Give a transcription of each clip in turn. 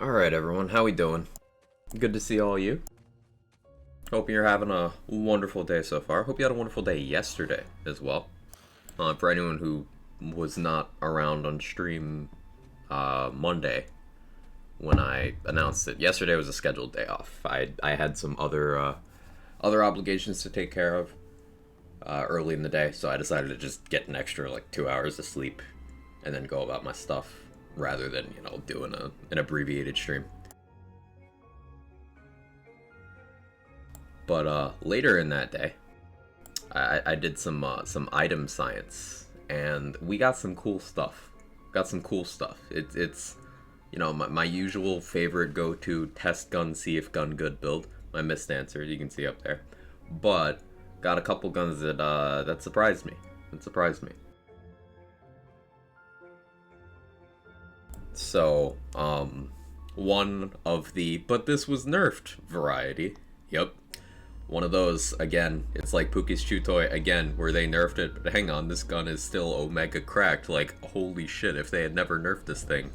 Alright everyone, how we doing? Good to see all you. Hope you're having a wonderful day so far. Hope you had a wonderful day yesterday as well. For anyone who was not around on stream Monday when I announced it, yesterday was a scheduled day off. I had some other obligations to take care of early in the day, so I decided to just get an extra like 2 hours of sleep and then go about my stuff rather than doing an abbreviated stream. But later in that day, I did some item science, and we got some cool stuff. It's my usual favorite go-to test gun, see if gun good build. My missed answer you can see up there, but got a couple guns that surprised me. So one of the but this was nerfed variety. Yep. One of those, again, it's like Pookie's Chew Toy, again, where they nerfed it, but hang on, this gun is still Omega cracked, like, holy shit, if they had never nerfed this thing.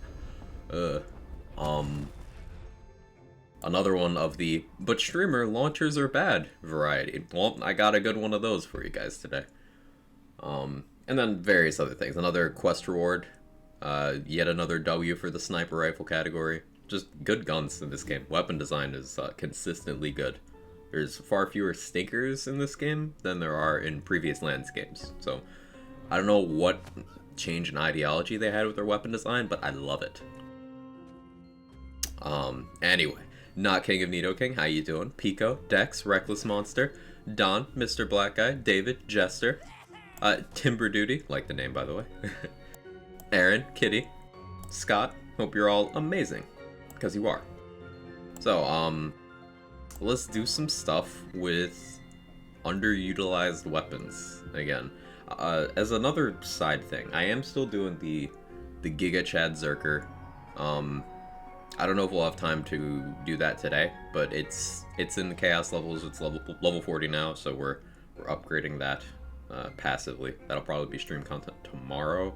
Another one of the, but streamer, launchers are bad variety. Well, I got a good one of those for you guys today. And then various other things. Another quest reward, yet another W for the sniper rifle category. Just good guns in this game. Weapon design is consistently good. There's far fewer stinkers in this game than there are in previous Lands games. So, I don't know what change in ideology they had with their weapon design, but I love it. Anyway, not King of Nidoking, how you doing? Pico, Dex, Reckless Monster, Don, Mr. Black Guy, David, Jester, Timber Duty, like the name by the way, Aaron, Kitty, Scott, hope you're all amazing, because you are. So, let's do some stuff with underutilized weapons again. As another side thing, I am still doing the Giga Chad Zerker. I don't know if we'll have time to do that today, but it's in the chaos levels. It's level 40 now, so we're upgrading that passively. That'll probably be stream content tomorrow.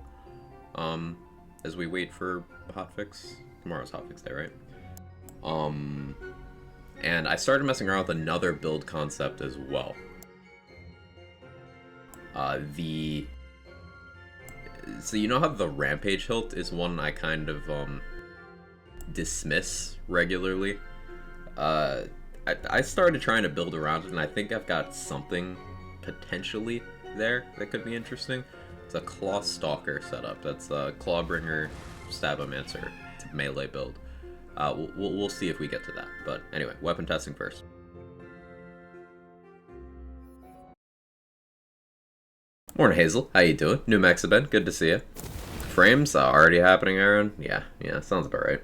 As we wait for a hotfix. Tomorrow's hotfix day, right? And I started messing around with another build concept as well. So you know how the Rampage hilt is one I kind of dismiss regularly? I started trying to build around it, and I think I've got something potentially there that could be interesting. It's a Claw Stalker setup. That's a Clawbringer Stabomancer. It's a melee build. We'll see if we get to that. But anyway, weapon testing first. Morning, Hazel. How you doing? New Mexibed, good to see you. Frames already happening, Aaron? Yeah, sounds about right.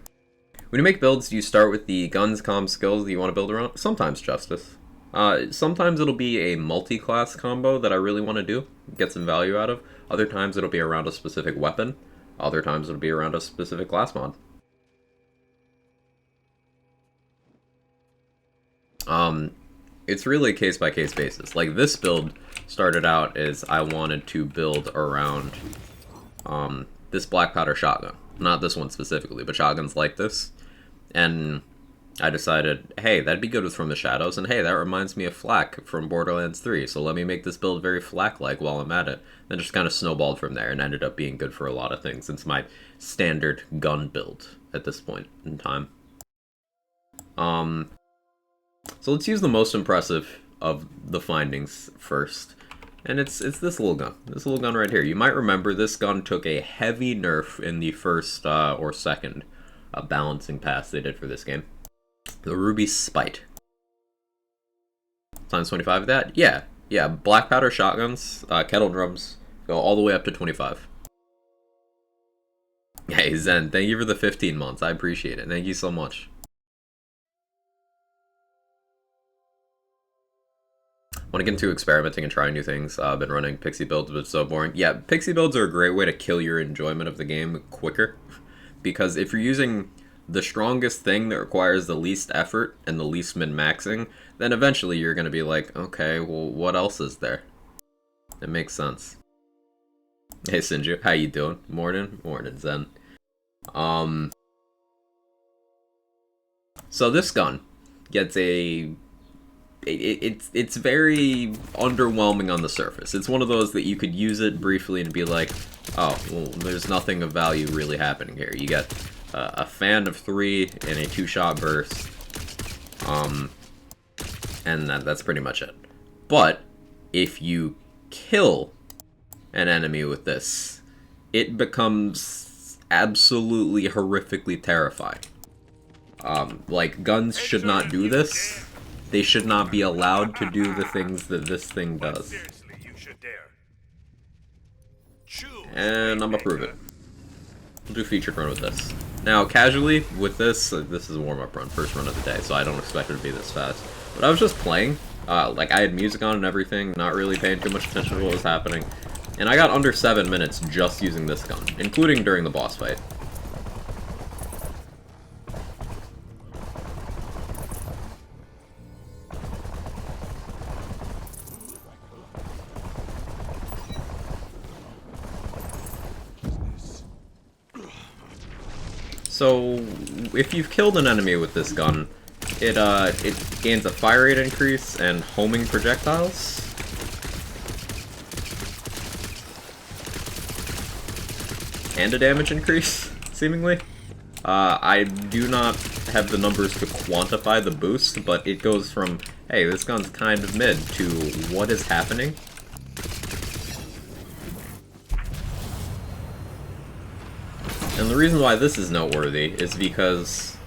When you make builds, do you start with the guns, comms, skills that you want to build around? Sometimes, Justice. Sometimes it'll be a multi-class combo that I really want to do, get some value out of. Other times it'll be around a specific weapon. Other times it'll be around a specific class mod. It's really a case-by-case basis. Like, this build started out as I wanted to build around, this black powder shotgun. Not this one specifically, but shotguns like this. And I decided, hey, that'd be good with From the Shadows, and hey, that reminds me of Flak from Borderlands 3, so let me make this build very Flak-like while I'm at it. Then just kind of snowballed from there and ended up being good for a lot of things. It's my standard gun build at this point in time. So let's use the most impressive of the findings first. And it's this little gun. This little gun right here. You might remember this gun took a heavy nerf in the first or second balancing pass they did for this game. The Ruby Spite. Times 25 of that? Yeah. Black powder shotguns, kettle drums, go all the way up to 25. Hey, Zen, thank you for the 15 months. I appreciate it. Thank you so much. Want to get into experimenting and trying new things. I've been running pixie builds, but it's so boring. Yeah, pixie builds are a great way to kill your enjoyment of the game quicker. Because if you're using the strongest thing that requires the least effort and the least min-maxing, then eventually you're going to be like, okay, well, what else is there? It makes sense. Hey, Sinju, how you doing? Morning? Morning, Zen. So this gun gets it's very underwhelming on the surface. It's one of those that you could use it briefly and be like, oh, well, there's nothing of value really happening here. You get a fan of 3 and a 2-shot burst, and that's pretty much it. But if you kill an enemy with this, it becomes absolutely horrifically terrifying. Like, guns should not do this. They should not be allowed to do the things that this thing does. And I'm gonna prove it. We'll do featured run with this. Now, casually, with this is a warm-up run, first run of the day, so I don't expect it to be this fast. But I was just playing, like, I had music on and everything, not really paying too much attention to what was happening. And I got under 7 minutes just using this gun, including during the boss fight. So, if you've killed an enemy with this gun, it gains a fire rate increase and homing projectiles. And a damage increase, seemingly. I do not have the numbers to quantify the boost, but it goes from, hey, this gun's kind of mid, to what is happening? And the reason why this is noteworthy is because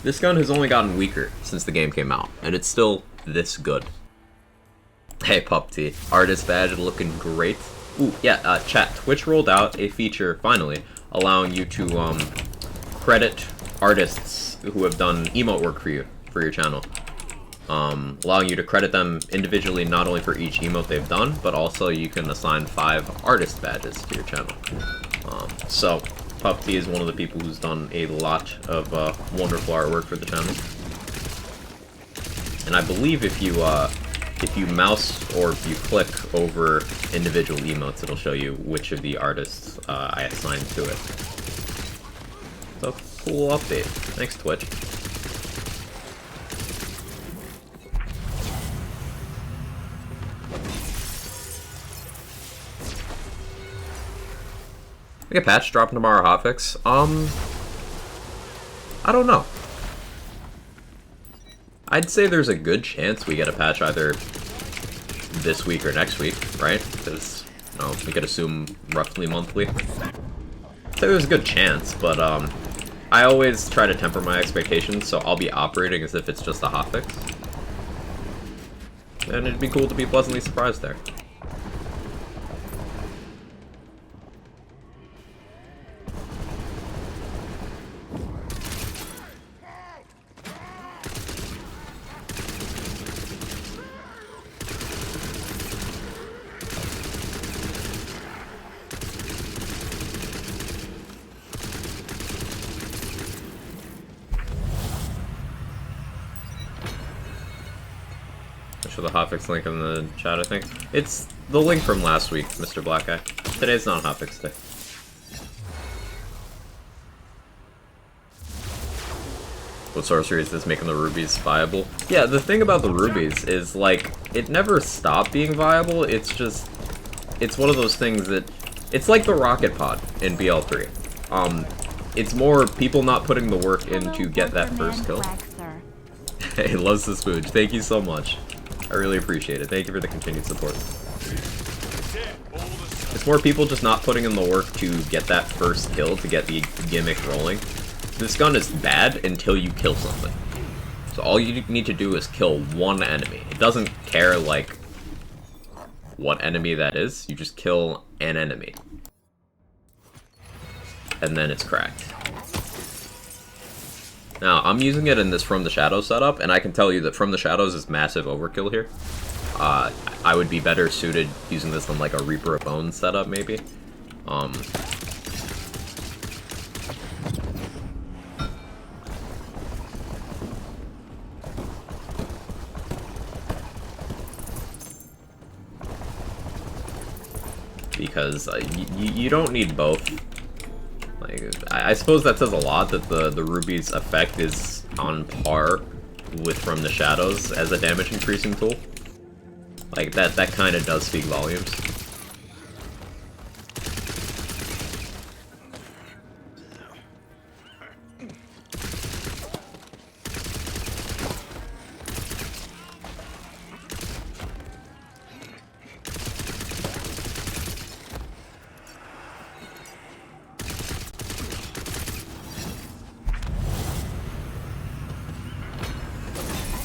this gun has only gotten weaker since the game came out, and it's still this good. Hey, Pup T. Artist badge looking great. Ooh, yeah, chat. Twitch rolled out a feature, finally, allowing you to, credit artists who have done emote work for you, for your channel. Allowing you to credit them individually, not only for each emote they've done, but also you can assign 5 artist badges to your channel. So, Pup T is one of the people who's done a lot of wonderful artwork for the channel. And I believe if you mouse or if you click over individual emotes, it'll show you which of the artists I assigned to it. So, cool update. Thanks, Twitch. We get patch dropping tomorrow, hotfix. I don't know. I'd say there's a good chance we get a patch either this week or next week, right? Because, you know, we could assume roughly monthly. I'd say there's a good chance, but I always try to temper my expectations, so I'll be operating as if it's just a hotfix. And it'd be cool to be pleasantly surprised there. The hotfix link in the chat, I think. It's the link from last week, Mr. Black Eye. Today's not hotfix day. What sorcery is this making the rubies viable? Yeah, the thing about the rubies is, like, it never stopped being viable, it's just... It's one of those things that... It's like the rocket pod in BL3. It's more people not putting the work in to get that first kill. Hey, loves the spooge. Thank you so much. I really appreciate it. Thank you for the continued support. It's more people just not putting in the work to get that first kill, to get the gimmick rolling. This gun is bad until you kill something. So all you need to do is kill one enemy. It doesn't care, like, what enemy that is. You just kill an enemy. and then it's cracked. Now, I'm using it in this From the Shadows setup, and I can tell you that From the Shadows is massive overkill here. I would be better suited using this than like a Reaper of Bones setup, maybe. Because you don't need both. Like, I suppose that says a lot that the Ruby's effect is on par with From the Shadows as a damage increasing tool. Like, that kind of does speak volumes.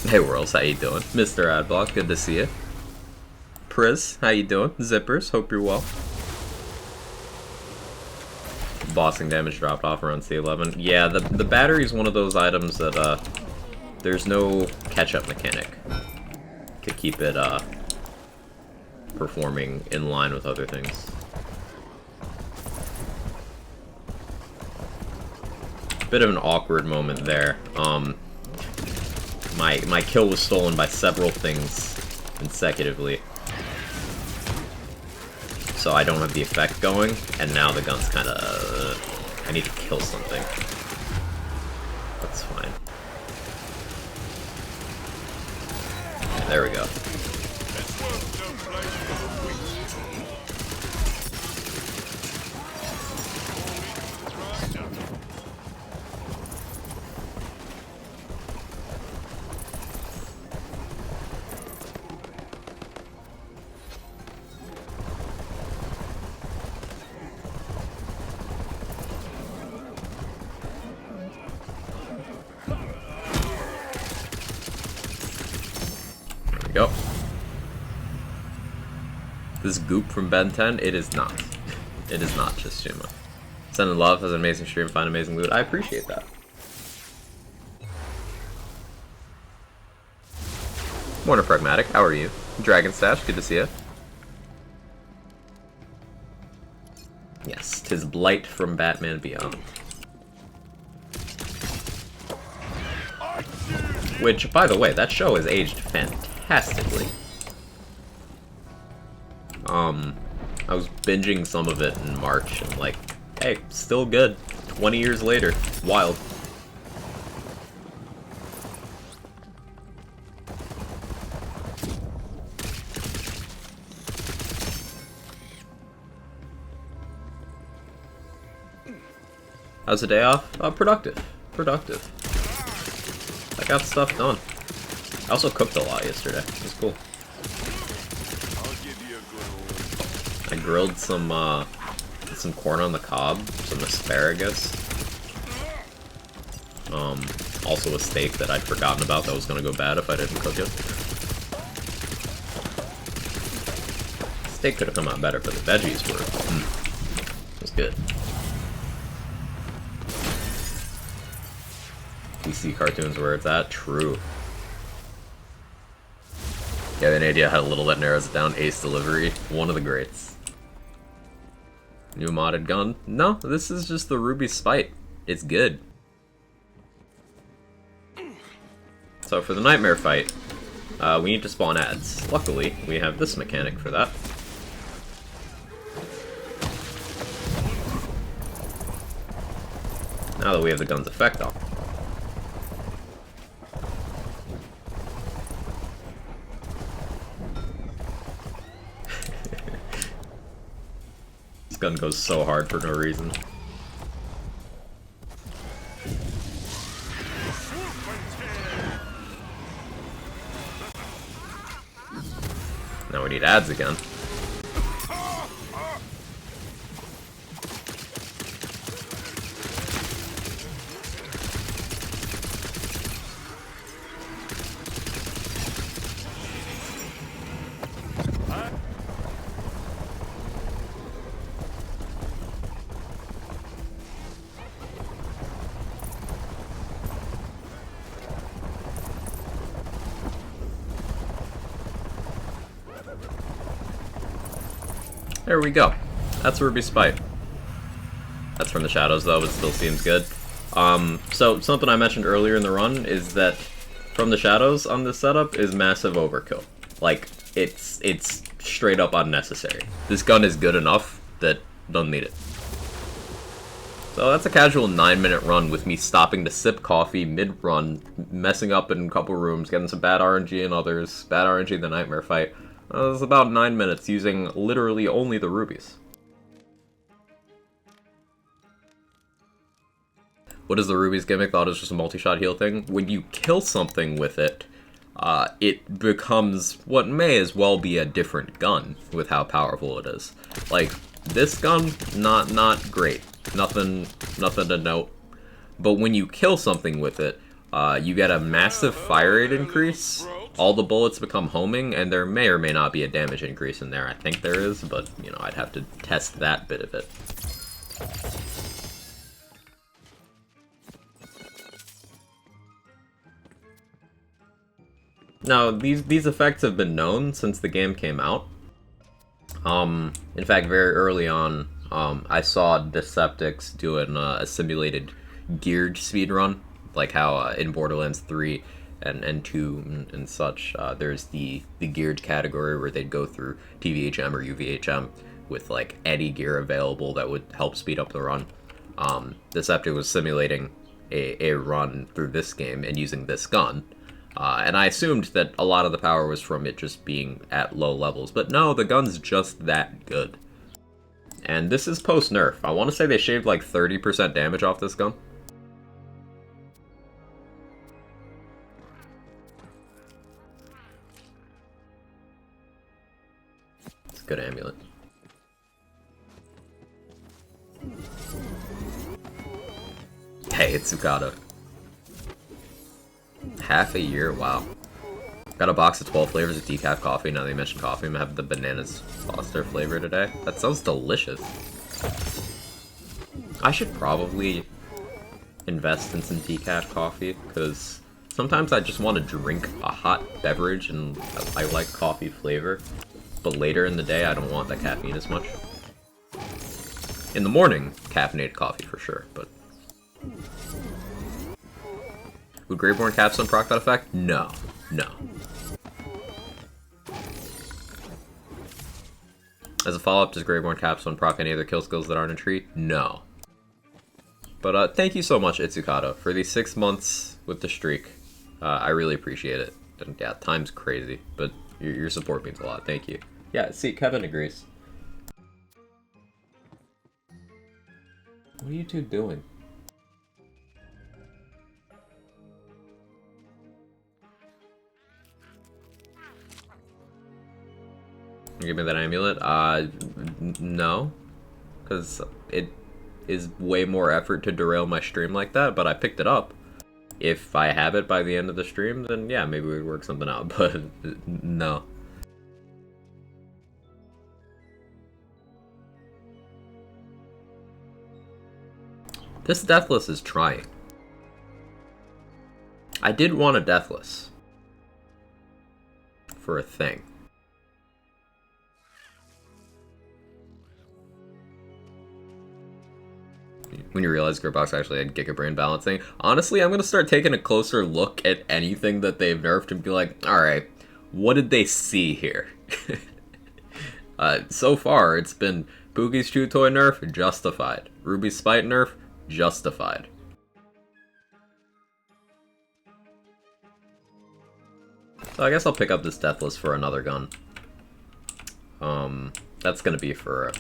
Hey Worlds, how you doing? Mr. Adblock, good to see you. Priz, how you doing? Zippers, hope you're well. Bossing damage dropped off around C11. Yeah, the battery is one of those items that, there's no catch-up mechanic to keep it, performing in line with other things. Bit of an awkward moment there. My kill was stolen by several things consecutively. So I don't have the effect going, and now the gun's kinda... I need to kill something. That's fine. There we go. Go. This goop from Ben 10, it is not. It is not just Shuma. Sending love, has an amazing stream, find amazing loot. I appreciate that. Morning Pragmatic, how are you? Dragon Stash, good to see you. Yes, 'tis Blight from Batman Beyond. Which, by the way, that show has aged fantastically. I was binging some of it in March, and like, hey, still good. 20 years later. Wild. How's the day off? Productive. Productive. I got stuff done. I also cooked a lot yesterday. It was cool. I grilled some corn on the cob, some asparagus. Also a steak that I'd forgotten about that was gonna go bad if I didn't cook it. Steak could have come out better, but the veggies were, it was good. DC cartoons where it's at? True. Yeah, the idea had a little that narrows it down. Ace Delivery, one of the greats. New modded gun? No, this is just the Ruby Spite. It's good. So for the Nightmare fight, we need to spawn ads. Luckily, we have this mechanic for that. Now that we have the gun's effect off. This gun goes so hard for no reason. Now we need ads again. There we go. That's Ruby Spite. That's from the shadows though, but still seems good. So something I mentioned earlier in the run is that from the shadows on this setup is massive overkill. Like, it's straight up unnecessary. This gun is good enough that doesn't need it. So that's a casual 9-minute run with me stopping to sip coffee mid-run, messing up in a couple rooms, getting some bad RNG in others, bad RNG in the nightmare fight. It was about 9 minutes using literally only the rubies. What is the rubies gimmick? Thought it was just a multi-shot heal thing. When you kill something with it, it becomes what may as well be a different gun with how powerful it is. Like, this gun, not great. Nothing to note. But when you kill something with it, you get a massive fire rate increase. All the bullets become homing, and there may or may not be a damage increase in there. I think there is, but, you know, I'd have to test that bit of it. Now, these effects have been known since the game came out. In fact, very early on, I saw Deceptix doing a simulated geared speedrun, like how in Borderlands 3 and 2 and such, there's the geared category where they'd go through TVHM or UVHM with like any gear available that would help speed up the run. Deceptix was simulating a run through this game and using this gun. And I assumed that a lot of the power was from it just being at low levels, but no, the gun's just that good. And this is post-nerf. I want to say they shaved like 30% damage off this gun. It's a good amulet. Hey, it's Tsukado. Half a year? Wow. Got a box of 12 flavors of decaf coffee. Now that you mentioned coffee, I'm gonna have the bananas Foster flavor today. That sounds delicious. I should probably invest in some decaf coffee, because sometimes I just want to drink a hot beverage and I like coffee flavor. But later in the day, I don't want the caffeine as much. In the morning, caffeinated coffee for sure, but... Would Graveborn Capstone proc that effect? No. No. As a follow-up, does Graveborn Capstone proc any other kill skills that aren't a tree? No. But thank you so much, Itsukado, for these 6 months with the streak. I really appreciate it. And yeah, time's crazy, but your support means a lot. Thank you. Yeah, see, Kevin agrees. What are you two doing? Give me that amulet? No. Because it is way more effort to derail my stream like that, but I picked it up. If I have it by the end of the stream, then yeah, maybe we'd work something out, but no. This Deathless is trying. I did want a Deathless. For a thing. When you realize Gearbox actually had Giga Brain balancing. Honestly, I'm going to start taking a closer look at anything that they've nerfed and be like, alright, what did they see here? So far, it's been Pookie's Chew Toy nerf, justified. Ruby's Spite nerf, justified. So I guess I'll pick up this Deathless for another gun. That's going to be for a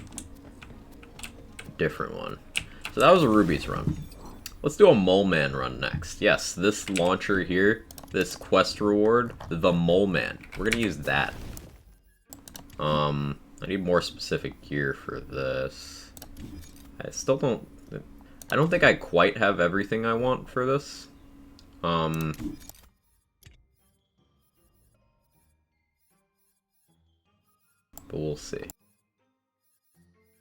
different one. So that was a Ruby's run. Let's do a Mole Man run next. Yes, this launcher here, this quest reward, the Mole Man. We're gonna use that. I need more specific gear for this. I don't think I quite have everything I want for this. But we'll see.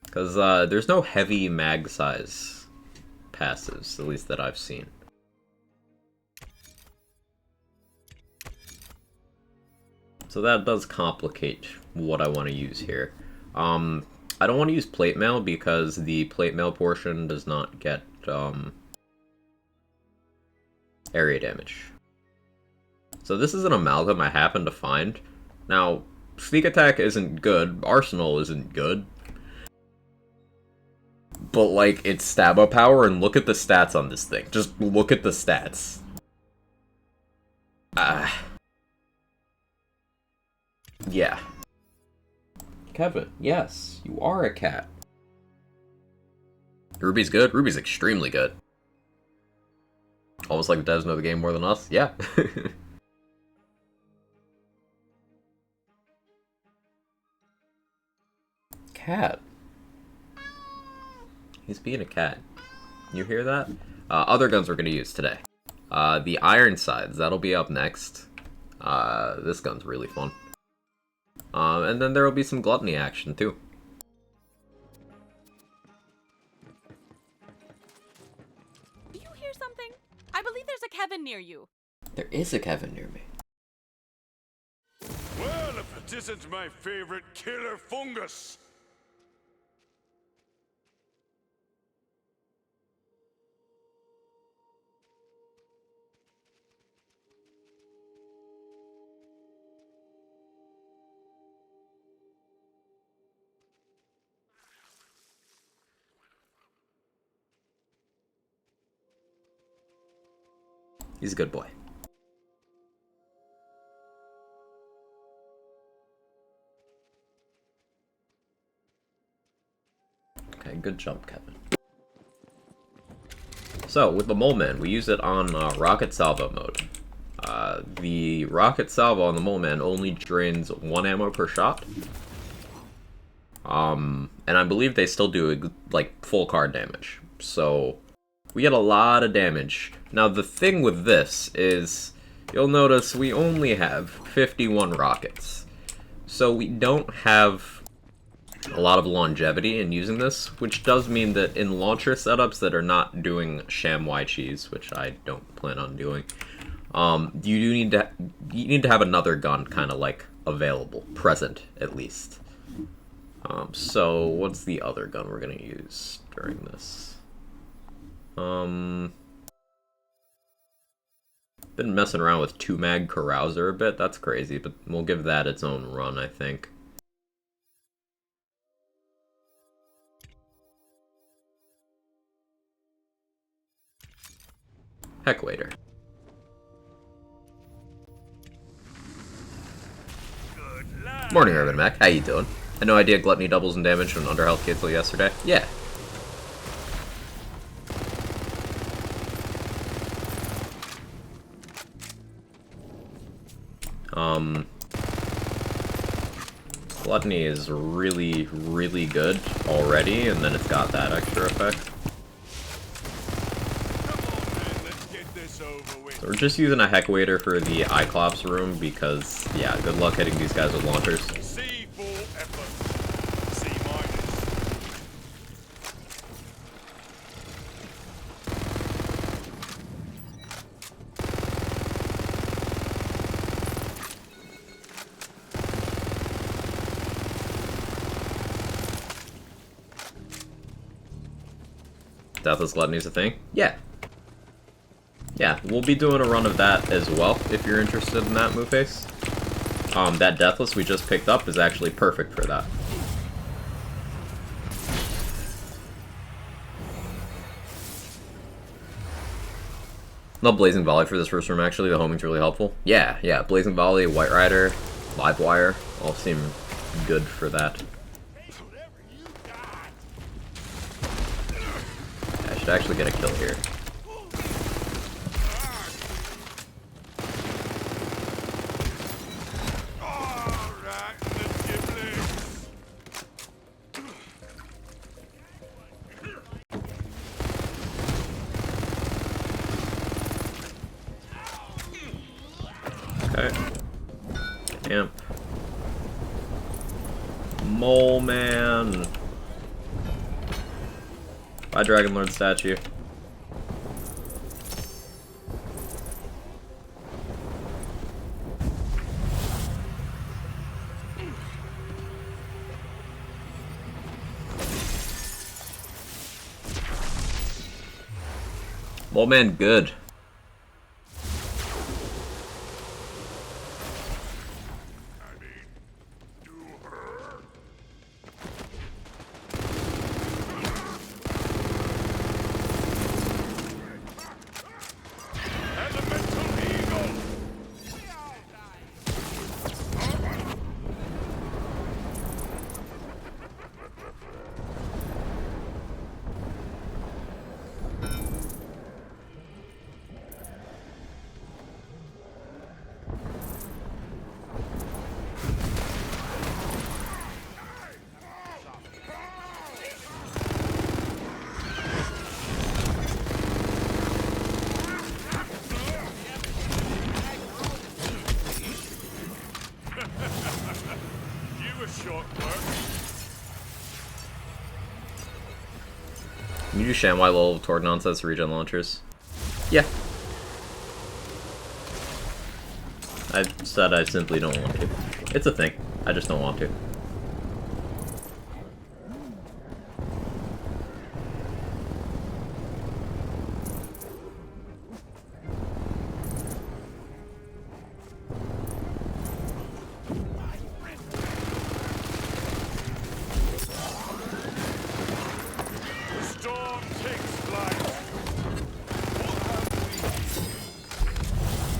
Because there's no heavy mag size passives, at least that I've seen. So that does complicate what I want to use here. I don't want to use plate mail because the plate mail portion does not get area damage. So this is an amalgam I happened to find. Now, sneak attack isn't good, arsenal isn't good. But like, it's stab power, and look at the stats on this thing. Just look at the stats. Yeah. Kevin, yes, you are a cat. Ruby's good? Ruby's extremely good. Almost like the devs know the game more than us? Yeah. Cat. He's being a cat. You hear that? Other guns we're going to use today. The Ironsides, that'll be up next. This gun's really fun. And then there will be some gluttony action, too. Do you hear something? I believe there's a Kevin near you. There is a Kevin near me. Well, if it isn't my favorite killer fungus! He's a good boy. Okay, good jump, Kevin. So, with the Mole Man, we use it on Rocket Salvo mode. The Rocket Salvo on the Mole Man only drains 1 ammo per shot. And I believe they still do, like, full card damage. So, we get a lot of damage. Now, the thing with this is, you'll notice we only have 51 rockets. So we don't have a lot of longevity in using this, which does mean that in launcher setups that are not doing sham Y cheese, which I don't plan on doing, you need to have another gun kind of like available, present at least. So what's the other gun we're gonna use during this? Been messing around with 2-mag Carouser a bit, that's crazy, but we'll give that its own run, I think. Heckwaiter. Morning, Urban Mac. How you doing? Had no idea Gluttony doubles in damage when Underhealth cancel yesterday. Yeah. Gluttony is really, really good already, and then it's got that extra effect. So we're just using a Heckwaiter for the Iclops room because, yeah, good luck hitting these guys with launchers. C for effort. C minus. Deathless Gluttony's a thing? Yeah. Yeah, we'll be doing a run of that as well, if you're interested in that move face. That Deathless we just picked up is actually perfect for that. Love Blazing Volley for this first room, actually. The homing's really helpful. Yeah, Blazing Volley, White Rider, Livewire, all seem good for that. I should actually get a kill here. Okay. Amp. Mole Man. Bye, Dragon Lord statue. Mole Man good. Can you do ShamWai level Tord nonsense regen launchers? Yeah. I've said I simply don't want to. It's a thing. I just don't want to.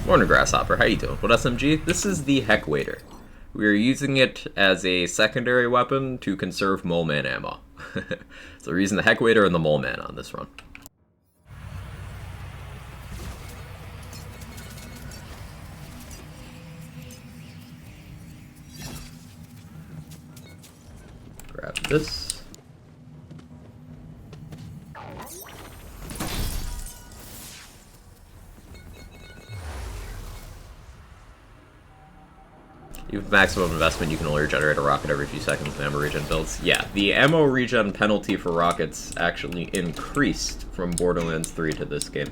Morning, Grasshopper. How you doing? What SMG? This is the Heck Waiter. We are using it as a secondary weapon to conserve Mole Man ammo. So we're using the Heck Waiter and the Mole Man on this run. Grab this. With maximum investment, you can only regenerate a rocket every few seconds with ammo regen builds. Yeah, the ammo regen penalty for rockets actually increased from Borderlands 3 to this game.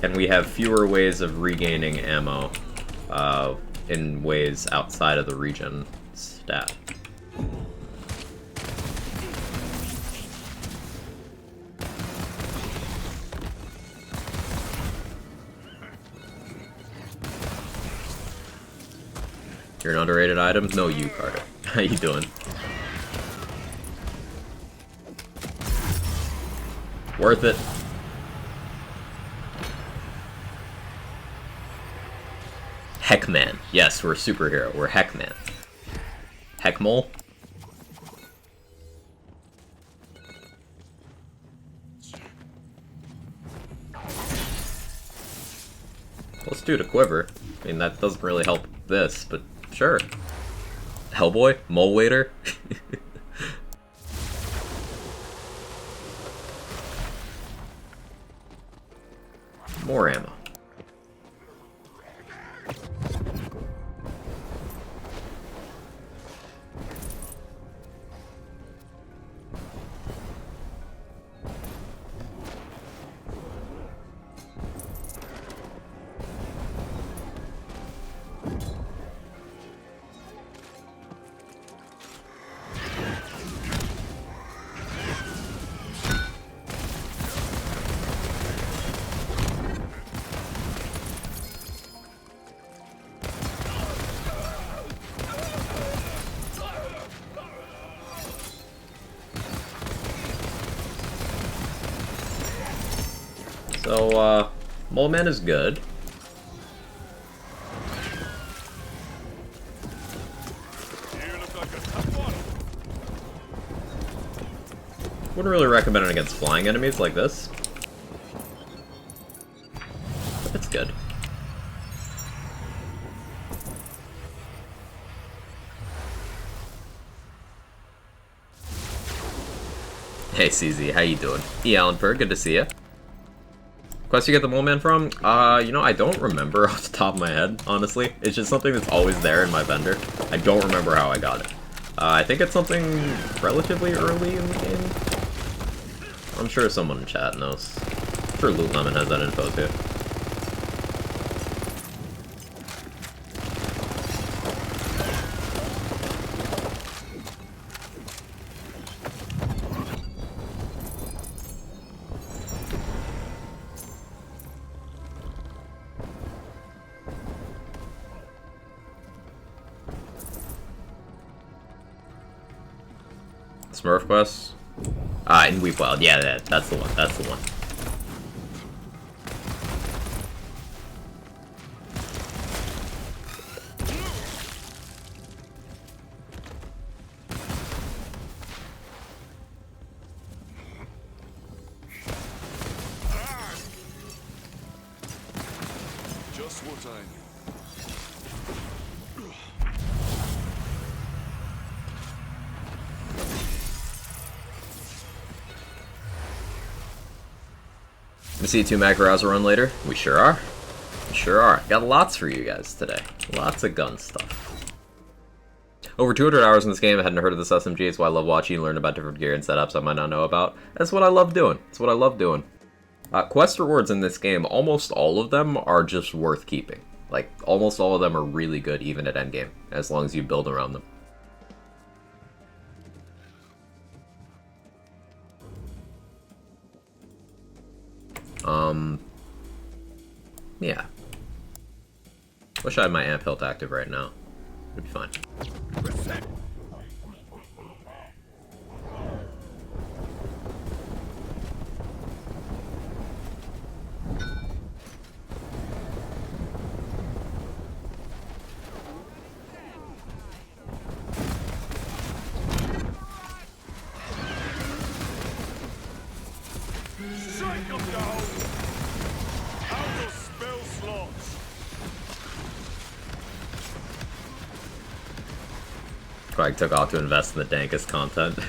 And we have fewer ways of regaining ammo in ways outside of the regen stat. You're an underrated item? No, you, Carter. How you doing? Worth it. Heckman. Yes, we're a superhero. We're Heckman. Heckmole? Let's do the quiver. I mean, that doesn't really help this, but sure. Hellboy? Mole Waiter? More ammo. So, Mole Man is good. Wouldn't really recommend it against flying enemies like this. But it's good. Hey CZ, how you doing? E. Allenberg, good to see ya. Quest you get the Mole Man from? You know, I don't remember off the top of my head, honestly. It's just something that's always there in my vendor. I don't remember how I got it. I think it's something relatively early in the game. I'm sure someone in chat knows. I'm sure Loot Lemon has that info too. Smurf Quest. In Weep Wild. Yeah, that's the one. That's the one. Just what I need. We see 2 Macroza run later? We sure are. We sure are. Got lots for you guys today. Lots of gun stuff. Over 200 hours in this game. I hadn't heard of this SMG. It's why I love watching you learn about different gear and setups I might not know about. That's what I love doing. That's what I love doing. Quest rewards in this game, almost all of them are just worth keeping. Like, almost all of them are really good even at endgame, as long as you build around them. Yeah. Wish I had my amp hilt active right now. It'd be fine. Strike them down! Out of spell slots! Quag took off to invest in the dankest content.